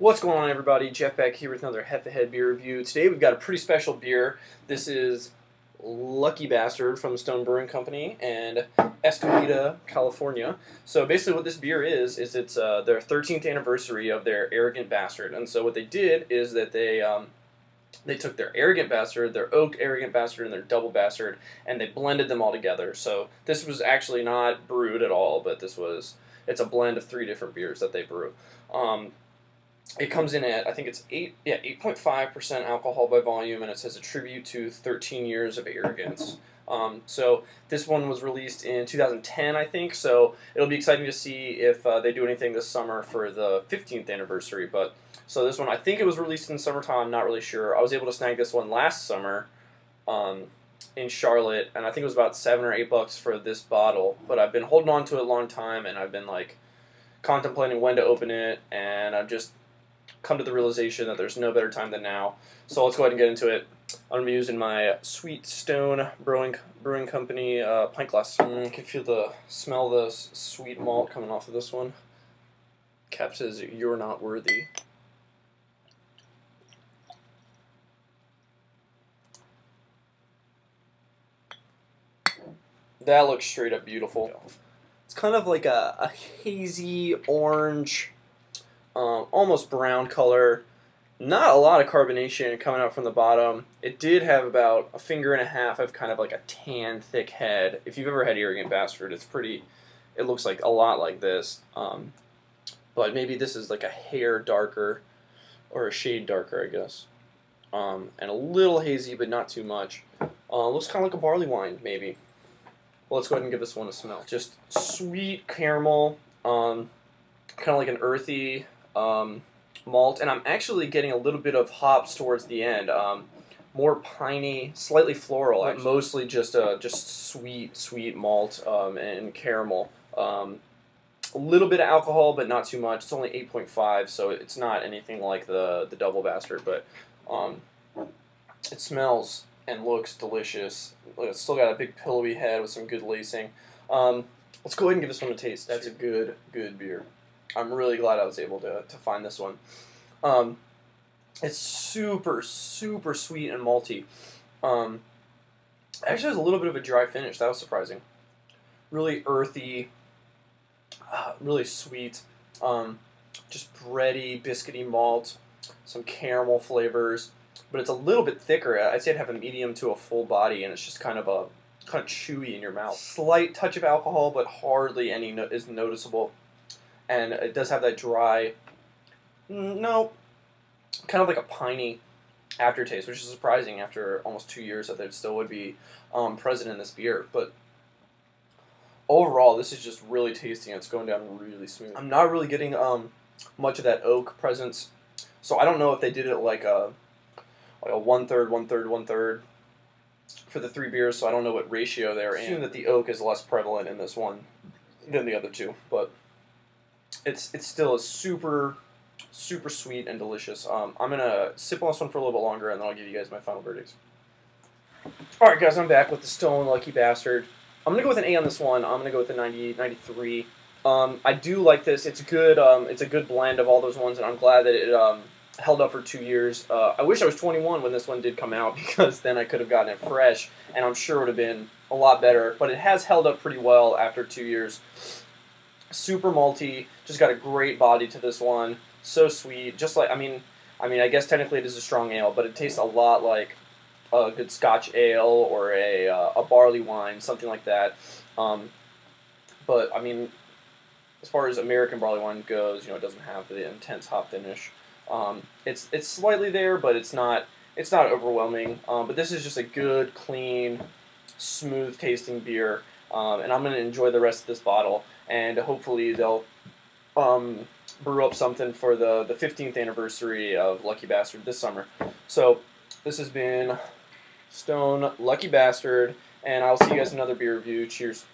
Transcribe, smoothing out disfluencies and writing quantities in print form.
What's going on, everybody? Jeff back here with another head-to-head beer review. Today we've got a pretty special beer. This is Lucky Bastard from Stone Brewing Company in Escalita, California. So basically what this beer is it's their 13th anniversary of their Arrogant Bastard. And so what they did is that they took their Arrogant Bastard, their Oak Arrogant Bastard, and their Double Bastard, and they blended them all together. So this was actually not brewed at all, but it's a blend of 3 different beers that they brew. It comes in at, I think it's 8.5% alcohol by volume, and it says a tribute to 13 years of arrogance. So this one was released in 2010, I think, so it'll be exciting to see if they do anything this summer for the 15th anniversary. So this one, I think it was released in summertime, I'm not really sure. I was able to snag this one last summer in Charlotte, and I think it was about $7 or $8 for this bottle, but I've been holding on to it a long time, and I've been like contemplating when to open it, and I've just come to the realization that there's no better time than now. So let's go ahead and get into it. I'm going to be using my Sweet Stone Brewing Company pint glass. You can smell the sweet malt coming off of this one. Cap says, "You're not worthy." That looks straight up beautiful. It's kind of like a hazy orange, almost brown color. Not a lot of carbonation coming out from the bottom. It did have about a finger and a half of kind of like a tan, thick head. If you've ever had Arrogant Bastard, it looks like a lot like this. But maybe this is like a hair darker, or a shade darker, I guess. And a little hazy, but not too much. Looks kind of like a barley wine, maybe. Well, let's go ahead and give this one a smell. Just sweet caramel, kind of like an earthy malt, and I'm actually getting a little bit of hops towards the end. More piney, slightly floral, but mostly just sweet malt and caramel. A little bit of alcohol, but not too much. It's only 8.5, so it's not anything like the Double Bastard, but it smells and looks delicious. It's still got a big pillowy head with some good lacing. Let's go ahead and give this one a taste. That's a good beer. I'm really glad I was able to find this one. It's super sweet and malty. Actually has a little bit of a dry finish. That was surprising. Really earthy, really sweet. Just bready, biscuity malt, some caramel flavors, but it's a little bit thicker. I'd say it'd have a medium to a full body, and it's just kind of chewy in your mouth. Slight touch of alcohol, but hardly any is noticeable. And it does have that dry, kind of like a piney aftertaste, which is surprising after almost 2 years that it still would be present in this beer. But overall, this is just really tasty, and it's going down really smooth. I'm not really getting much of that oak presence, so I don't know if they did it like a 1/3, 1/3, 1/3 for the 3 beers, so I don't know what ratio they're in. I assume that the oak is less prevalent in this one than the other 2, but it's still a super sweet and delicious. I'm gonna sip on this one for a little bit longer, and then I'll give you guys my final verdicts. Alright guys, I'm back with the Stone Lucky Bastard. I'm gonna go with an A on this one. I'm gonna go with a 98, 93. I do like this. It's good. It's a good blend of all those ones, and I'm glad that it held up for 2 years. I wish I was 21 when this one did come out, because then I could have gotten it fresh, and I'm sure it would have been a lot better. But it has held up pretty well after 2 years. Super malty, just got a great body to this one. So sweet, just like I guess technically it is a strong ale, but it tastes a lot like a good Scotch ale or a barley wine, something like that. But I mean, as far as American barley wine goes, it doesn't have the intense hop finish. It's slightly there, but it's not overwhelming. But this is just a good, clean, smooth tasting beer, and I'm gonna enjoy the rest of this bottle. And hopefully they'll brew up something for the 15th anniversary of Lucky Bastard this summer. So this has been Stone Lucky Bastard, and I'll see you guys in another beer review. Cheers.